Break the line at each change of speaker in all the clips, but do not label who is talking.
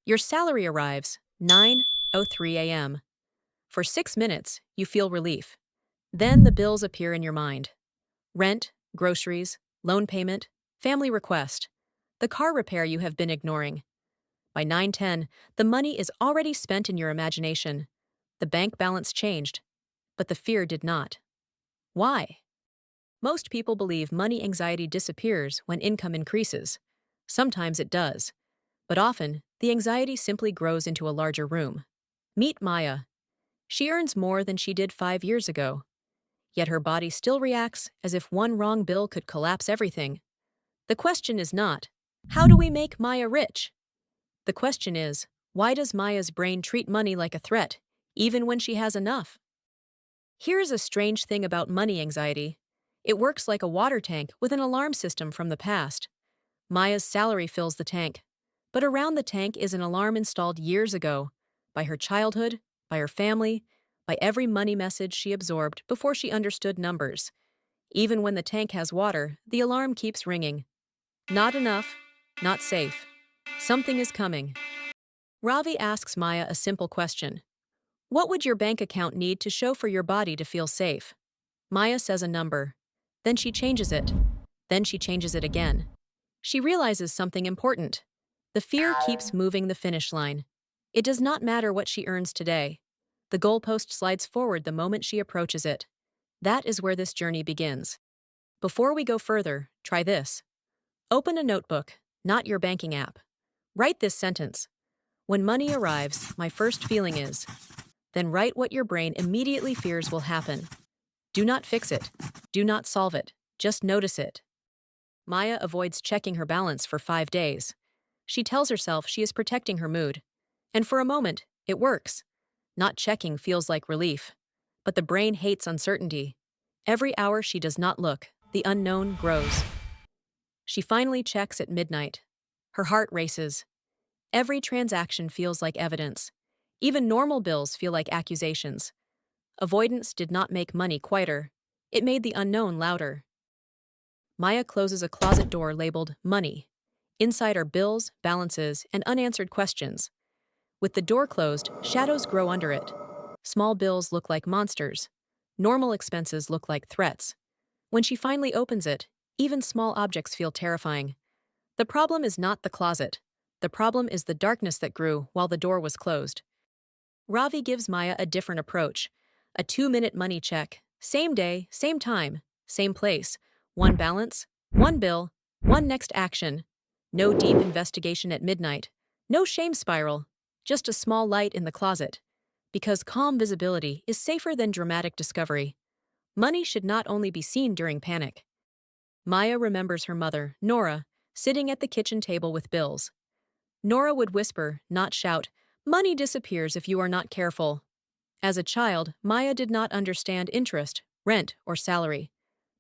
Your salary arrives 9:03 a.m. For 6 minutes, you feel relief. Then the bills appear in your mind. Rent, groceries, loan payment, family request, the car repair you have been ignoring. By 9:10, the money is already spent in your imagination. The bank balance changed, but the fear did not. Why? Most people believe money anxiety disappears when income increases. Sometimes it does, but often the anxiety simply grows into a larger room. Meet Maya. She earns more than she did 5 years ago, yet her body still reacts as if one wrong bill could collapse everything. The question is not, how do we make Maya rich? The question is, why does Maya's brain treat money like a threat, even when she has enough? Here's a strange thing about money anxiety. It works like a water tank with an alarm system from the past. Maya's salary fills the tank, but around the tank is an alarm installed years ago, by her childhood, by her family, by every money message she absorbed before she understood numbers. Even when the tank has water, the alarm keeps ringing. Not enough, not safe. Something is coming. Ravi asks Maya a simple question. What would your bank account need to show for your body to feel safe? Maya says a number. Then she changes it. Then she changes it again. She realizes something important. The fear keeps moving the finish line. It does not matter what she earns today. The goalpost slides forward the moment she approaches it. That is where this journey begins. Before we go further, try this. Open a notebook, not your banking app. Write this sentence. When money arrives, my first feeling is. Then write what your brain immediately fears will happen. Do not fix it. Do not solve it. Just notice it. Maya avoids checking her balance for 5 days. She tells herself she is protecting her mood. And for a moment, it works. Not checking feels like relief. But the brain hates uncertainty. Every hour she does not look, the unknown grows. She finally checks at midnight. Her heart races. Every transaction feels like evidence. Even normal bills feel like accusations. Avoidance did not make money quieter. It made the unknown louder. Maya closes a closet door labeled Money. Inside are bills, balances, and unanswered questions. With the door closed, shadows grow under it. Small bills look like monsters. Normal expenses look like threats. When she finally opens it, even small objects feel terrifying. The problem is not the closet. The problem is the darkness that grew while the door was closed. Ravi gives Maya a different approach. A 2-minute money check. Same day, same time, same place. One balance, one bill, one next action. No deep investigation at midnight. No shame spiral. Just a small light in the closet. Because calm visibility is safer than dramatic discovery. Money should not only be seen during panic. Maya remembers her mother, Nora, sitting at the kitchen table with bills. Nora would whisper, not shout, "Money disappears if you are not careful." As a child, Maya did not understand interest, rent, or salary.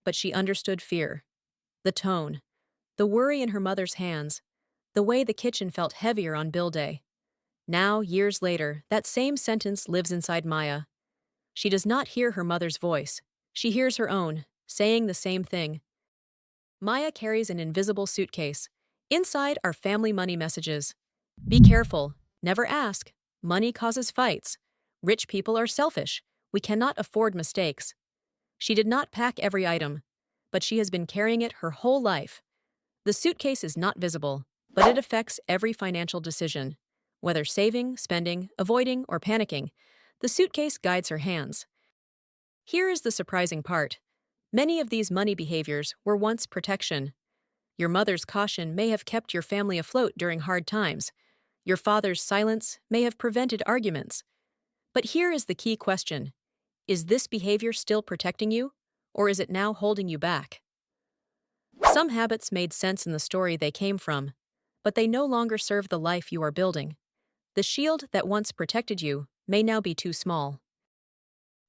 But she understood fear. The tone. The worry in her mother's hands. The way the kitchen felt heavier on bill day. Now, years later, that same sentence lives inside Maya. She does not hear her mother's voice. She hears her own, saying the same thing. Maya carries an invisible suitcase. Inside are family money messages. Be careful. Never ask. Money causes fights. Rich people are selfish. We cannot afford mistakes. She did not pack every item, but she has been carrying it her whole life. The suitcase is not visible, but it affects every financial decision. Whether saving, spending, avoiding, or panicking, the suitcase guides her hands. Here is the surprising part. Many of these money behaviors were once protection. Your mother's caution may have kept your family afloat during hard times. Your father's silence may have prevented arguments. But here is the key question. Is this behavior still protecting you, or is it now holding you back? Some habits made sense in the story they came from, but they no longer serve the life you are building. The shield that once protected you may now be too small.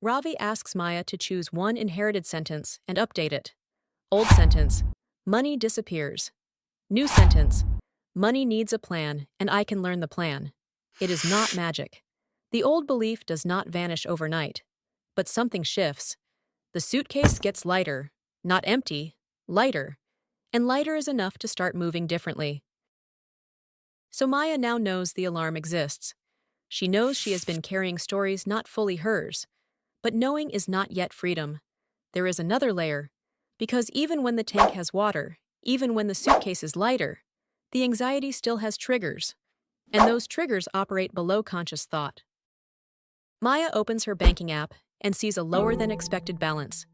Ravi asks Maya to choose one inherited sentence and update it. Old sentence, money disappears. New sentence, money needs a plan and I can learn the plan. It is not magic. The old belief does not vanish overnight, but something shifts. The suitcase gets lighter, not empty, lighter, and lighter is enough to start moving differently. So Maya now knows the alarm exists. She knows she has been carrying stories not fully hers. But knowing is not yet freedom. There is another layer. Because even when the tank has water, even when the suitcase is lighter, the anxiety still has triggers. And those triggers operate below conscious thought. Maya opens her banking app and sees a lower than expected balance.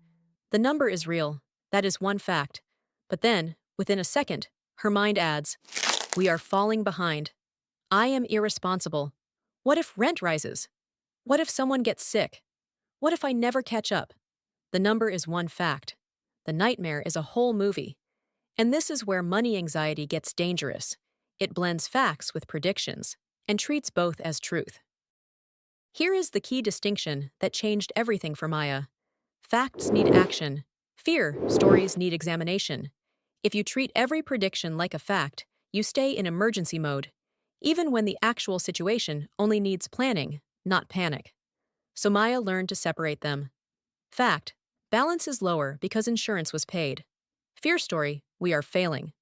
The number is real. That is one fact. But then, within a second, her mind adds, "We are falling behind. I am irresponsible. What if rent rises? What if someone gets sick? What if I never catch up?" The number is one fact. The nightmare is a whole movie. And this is where money anxiety gets dangerous. It blends facts with predictions and treats both as truth. Here is the key distinction that changed everything for Maya. Facts need action. Fear stories need examination. If you treat every prediction like a fact, you stay in emergency mode, even when the actual situation only needs planning, not panic. So Maya learned to separate them. Fact: balance is lower because insurance was paid. Fear story: we are failing.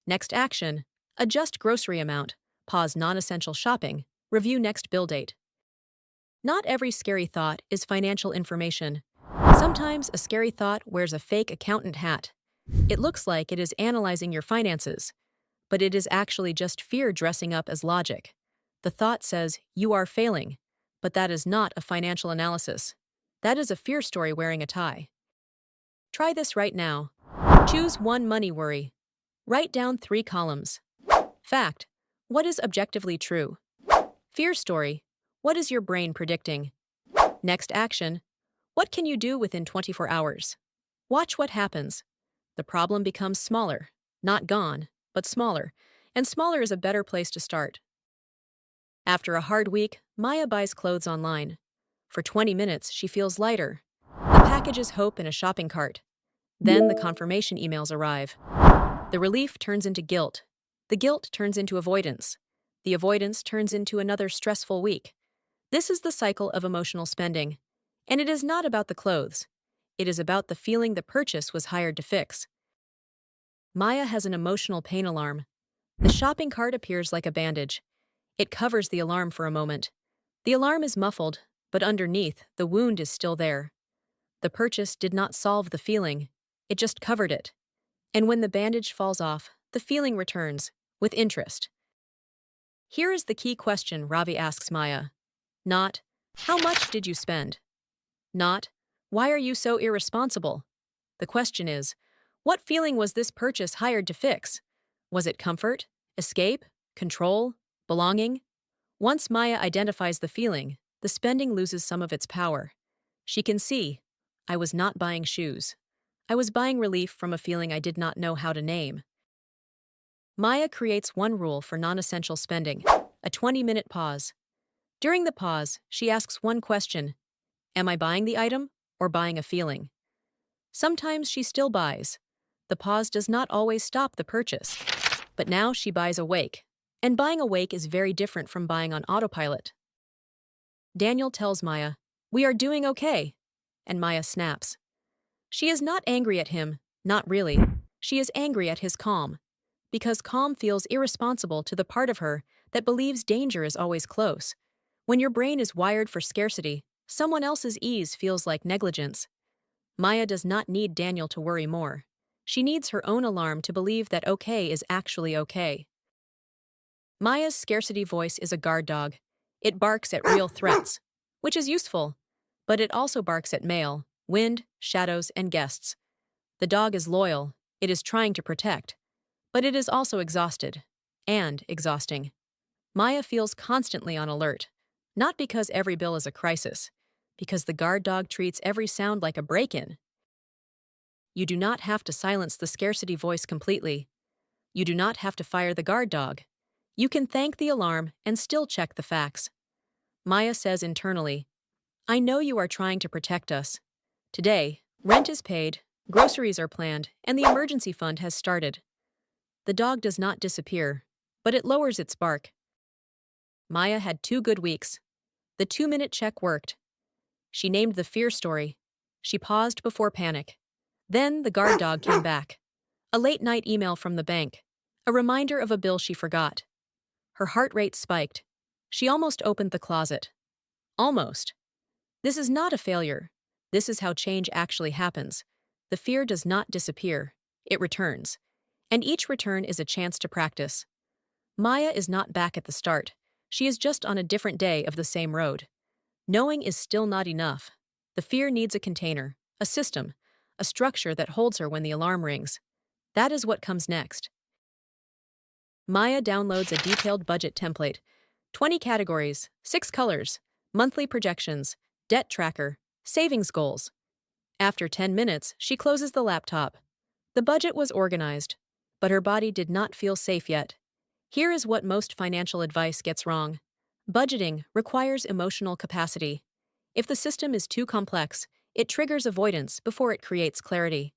Next action: adjust grocery amount, pause non-essential shopping, review next bill date. Not every scary thought is financial information. Sometimes a scary thought wears a fake accountant hat. It looks like it is analyzing your finances, but it is actually just fear dressing up as logic. The thought says, "You are failing," but that is not a financial analysis. That is a fear story wearing a tie. Try this right now. Choose one money worry. Write down 3 columns. Fact: what is objectively true? Fear story: what is your brain predicting? Next action: what can you do within 24 hours? Watch what happens. The problem becomes smaller. Not gone, but smaller. And smaller is a better place to start. After a hard week, Maya buys clothes online. For 20 minutes, she feels lighter. The package is hope in a shopping cart. Then the confirmation emails arrive. The relief turns into guilt. The guilt turns into avoidance. The avoidance turns into another stressful week. This is the cycle of emotional spending. And it is not about the clothes. It is about the feeling the purchase was hired to fix. Maya has an emotional pain alarm. The shopping cart appears like a bandage. It covers the alarm for a moment. The alarm is muffled, but underneath, the wound is still there. The purchase did not solve the feeling. It just covered it. And when the bandage falls off, the feeling returns, with interest. Here is the key question Ravi asks Maya. Not, "How much did you spend?" Not, "Why are you so irresponsible?" The question is, what feeling was this purchase hired to fix? Was it comfort, escape, control, belonging? Once Maya identifies the feeling, the spending loses some of its power. She can see, I was not buying shoes. I was buying relief from a feeling I did not know how to name. Maya creates one rule for non-essential spending, a 20-minute pause. During the pause, she asks one question: am I buying the item or buying a feeling? Sometimes she still buys. The pause does not always stop the purchase. But now she buys awake. And buying awake is very different from buying on autopilot. Daniel tells Maya, "We are doing okay." And Maya snaps. She is not angry at him, not really. She is angry at his calm. Because calm feels irresponsible to the part of her that believes danger is always close. When your brain is wired for scarcity, someone else's ease feels like negligence. Maya does not need Daniel to worry more. She needs her own alarm to believe that okay is actually okay. Maya's scarcity voice is a guard dog. It barks at real threats, which is useful, but it also barks at mail, wind, shadows, and guests. The dog is loyal. It is trying to protect, but it is also exhausted and exhausting. Maya feels constantly on alert, not because every bill is a crisis, because the guard dog treats every sound like a break-in. You do not have to silence the scarcity voice completely. You do not have to fire the guard dog. You can thank the alarm and still check the facts. Maya says internally, I know you are trying to protect us. Today, rent is paid, groceries are planned, and the emergency fund has started. The dog does not disappear, but it lowers its bark. Maya had 2 good weeks. The 2-minute check worked. She named the fear story. She paused before panic. Then the guard dog came back. A late-night email from the bank. A reminder of a bill she forgot. Her heart rate spiked. She almost opened the closet. Almost. This is not a failure. This is how change actually happens. The fear does not disappear. It returns. And each return is a chance to practice. Maya is not back at the start. She is just on a different day of the same road. Knowing is still not enough. The fear needs a container, a system, a structure that holds her when the alarm rings. That is what comes next. Maya downloads a detailed budget template. 20 categories, 6 colors, monthly projections, debt tracker, savings goals. After 10 minutes, she closes the laptop. The budget was organized, but her body did not feel safe yet. Here is what most financial advice gets wrong. Budgeting requires emotional capacity. If the system is too complex, it triggers avoidance before it creates clarity.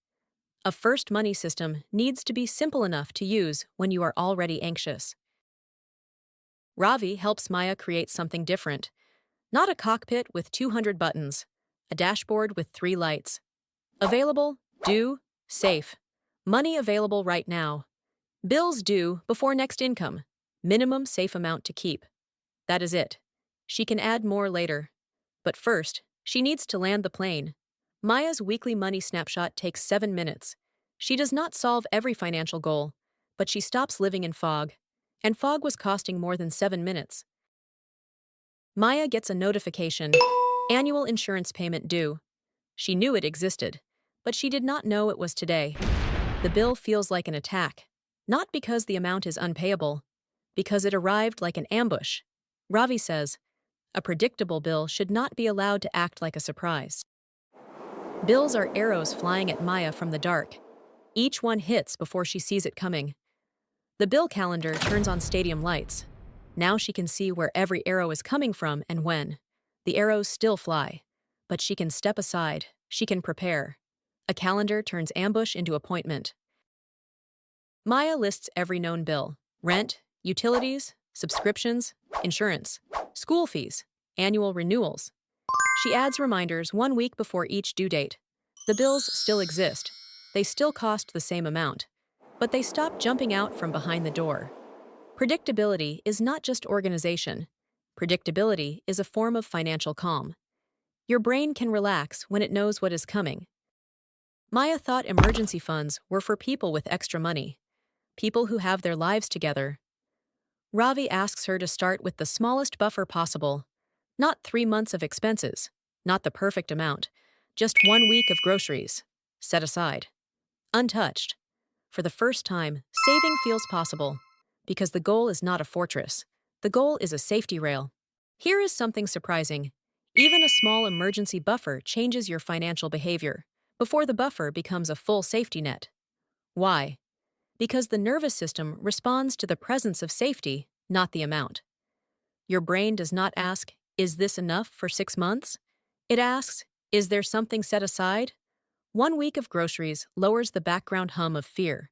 A first money system needs to be simple enough to use when you are already anxious. Ravi helps Maya create something different. Not a cockpit with 200 buttons, a dashboard with 3 lights. Available, due, safe. Money available right now. Bills due before next income. Minimum safe amount to keep. That is it. She can add more later. But first, she needs to land the plane. Maya's weekly money snapshot takes 7 minutes. She does not solve every financial goal, but she stops living in fog. And fog was costing more than 7 minutes. Maya gets a notification. Annual insurance payment due. She knew it existed, but she did not know it was today. The bill feels like an attack. Not because the amount is unpayable, because it arrived like an ambush. Ravi says, a predictable bill should not be allowed to act like a surprise. Bills are arrows flying at Maya from the dark. Each one hits before she sees it coming. The bill calendar turns on stadium lights. Now she can see where every arrow is coming from and when. The arrows still fly, but she can step aside, she can prepare. A calendar turns ambush into appointment. Maya lists every known bill: rent, utilities, subscriptions, insurance, school fees, annual renewals. She adds reminders 1 week before each due date. The bills still exist. They still cost the same amount, but they stop jumping out from behind the door. Predictability is not just organization. Predictability is a form of financial calm. Your brain can relax when it knows what is coming. Maya thought emergency funds were for people with extra money, people who have their lives together. Ravi asks her to start with the smallest buffer possible. Not 3 months of expenses, not the perfect amount, just 1 week of groceries, set aside. Untouched. For the first time, saving feels possible, because the goal is not a fortress. The goal is a safety rail. Here is something surprising. Even a small emergency buffer changes your financial behavior, before the buffer becomes a full safety net. Why? Because the nervous system responds to the presence of safety, not the amount. Your brain does not ask, is this enough for 6 months? It asks, is there something set aside? 1 week of groceries lowers the background hum of fear,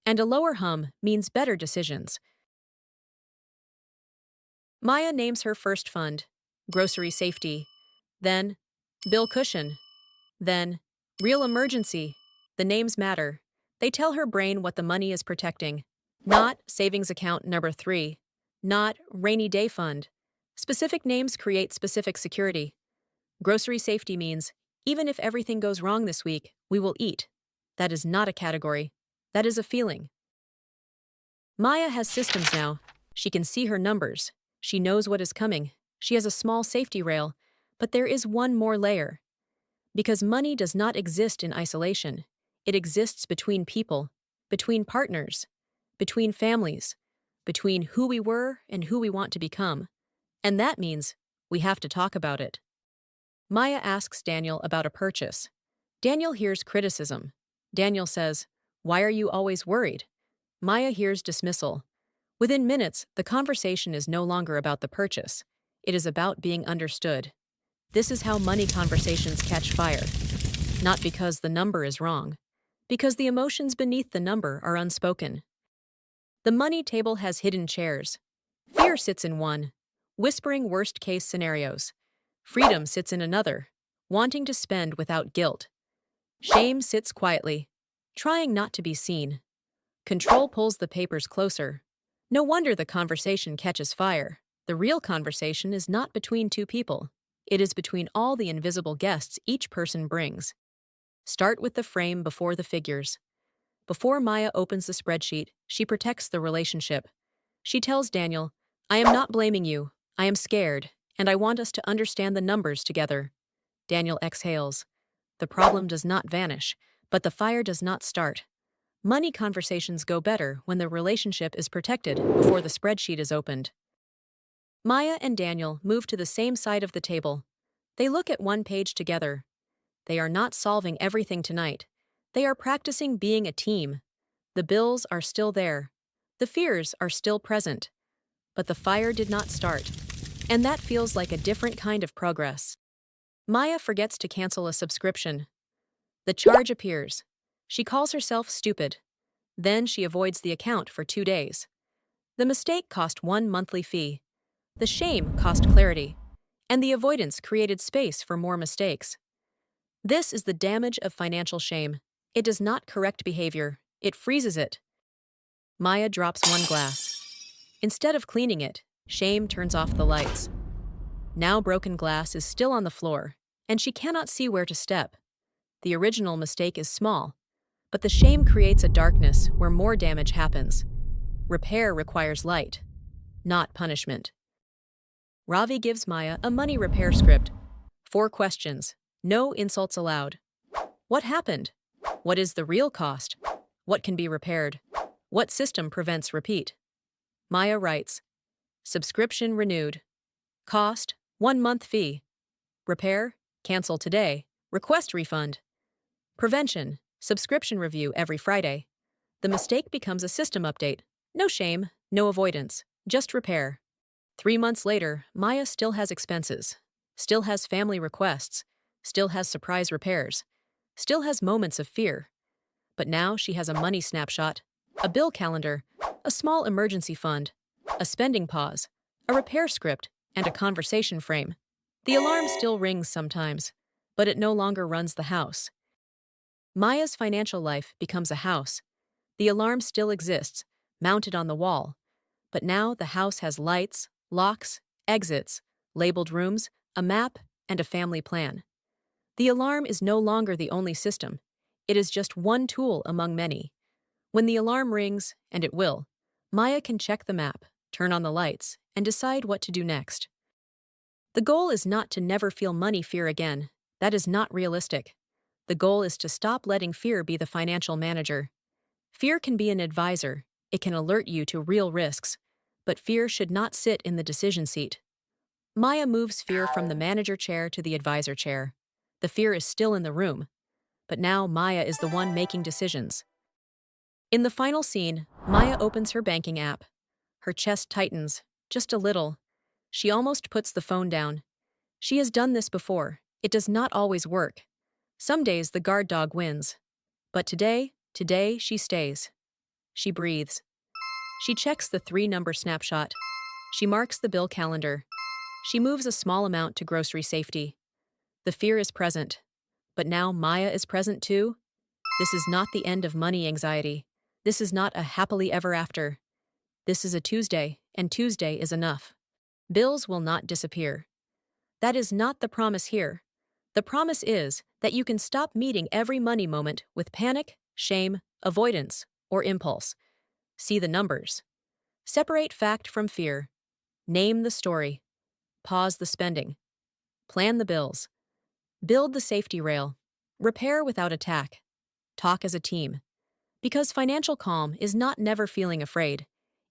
and a lower hum means better decisions. Maya names her first fund, grocery safety, then bill cushion, then real emergency. The names matter. They tell her brain what the money is protecting. Not savings account number 3, not rainy day fund. Specific names create specific security. Grocery safety means, even if everything goes wrong this week, we will eat. That is not a category. That is a feeling. Maya has systems now. She can see her numbers. She knows what is coming. She has a small safety rail. But there is one more layer. Because money does not exist in isolation. It exists between people, between partners, between families, between who we were and who we want to become. And that means we have to talk about it. Maya asks Daniel about a purchase. Daniel hears criticism. Daniel says, "Why are you always worried?" Maya hears dismissal. Within minutes, the conversation is no longer about the purchase. It is about being understood. This is how money conversations catch fire. Not because the number is wrong, because the emotions beneath the number are unspoken. The money table has hidden chairs. Fear sits in one, whispering worst-case scenarios. Freedom sits in another, wanting to spend without guilt. Shame sits quietly, trying not to be seen. Control pulls the papers closer. No wonder the conversation catches fire. The real conversation is not between two people. It is between all the invisible guests each person brings. Start with the frame before the figures. Before Maya opens the spreadsheet, she protects the relationship. She tells Daniel, "I am not blaming you. I am scared, and I want us to understand the numbers together." Daniel exhales. The problem does not vanish, but the fire does not start. Money conversations go better when the relationship is protected before the spreadsheet is opened. Maya and Daniel move to the same side of the table. They look at one page together. They are not solving everything tonight. They are practicing being a team. The bills are still there. The fears are still present. But the fire did not start. And that feels like a different kind of progress. Maya forgets to cancel a subscription. The charge appears. She calls herself stupid. Then she avoids the account for 2 days. The mistake cost one monthly fee. The shame cost clarity. And the avoidance created space for more mistakes. This is the damage of financial shame. It does not correct behavior. It freezes it. Maya drops one glass. Instead of cleaning it, shame turns off the lights. Now broken glass is still on the floor, and she cannot see where to step. The original mistake is small, but the shame creates a darkness where more damage happens. Repair requires light, not punishment. Ravi gives Maya a money repair script. 4 questions. No insults allowed. What happened? What is the real cost? What can be repaired? What system prevents repeat? Maya writes, subscription renewed. Cost, 1 month fee. Repair, cancel today. Request refund. Prevention, subscription review every Friday. The mistake becomes a system update. No shame, no avoidance, just repair. 3 months later, Maya still has expenses, still has family requests, still has surprise repairs, still has moments of fear. But now she has a money snapshot, a bill calendar, a small emergency fund, a spending pause, a repair script, and a conversation frame. The alarm still rings sometimes, but it no longer runs the house. Maya's financial life becomes a house. The alarm still exists, mounted on the wall, but now the house has lights, locks, exits, labeled rooms, a map, and a family plan. The alarm is no longer the only system. It is just one tool among many. When the alarm rings, and it will, Maya can check the map, turn on the lights, and decide what to do next. The goal is not to never feel money fear again. That is not realistic. The goal is to stop letting fear be the financial manager. Fear can be an advisor. It can alert you to real risks, but fear should not sit in the decision seat. Maya moves fear from the manager chair to the advisor chair. The fear is still in the room, but now Maya is the one making decisions. In the final scene, Maya opens her banking app. Her chest tightens, just a little. She almost puts the phone down. She has done this before. It does not always work. Some days the guard dog wins. But today she stays. She breathes. She checks the 3-number snapshot. She marks the bill calendar. She moves a small amount to grocery safety. The fear is present. But now Maya is present too. This is not the end of money anxiety. This is not a happily ever after. This is a Tuesday, and Tuesday is enough. Bills will not disappear. That is not the promise here. The promise is that you can stop meeting every money moment with panic, shame, avoidance, or impulse. See the numbers. Separate fact from fear. Name the story. Pause the spending. Plan the bills. Build the safety rail. Repair without attack. Talk as a team. Because financial calm is not never feeling afraid.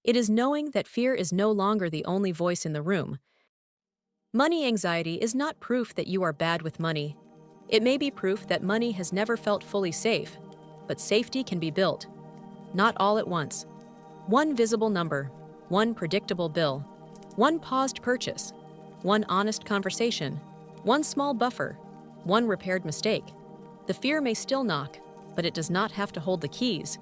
It is knowing that fear is no longer the only voice in the room. Money anxiety is not proof that you are bad with money. It may be proof that money has never felt fully safe, but safety can be built. Not all at once. One visible number, one predictable bill, one paused purchase, one honest conversation, one small buffer, one repaired mistake. The fear may still knock, but it does not have to hold the keys.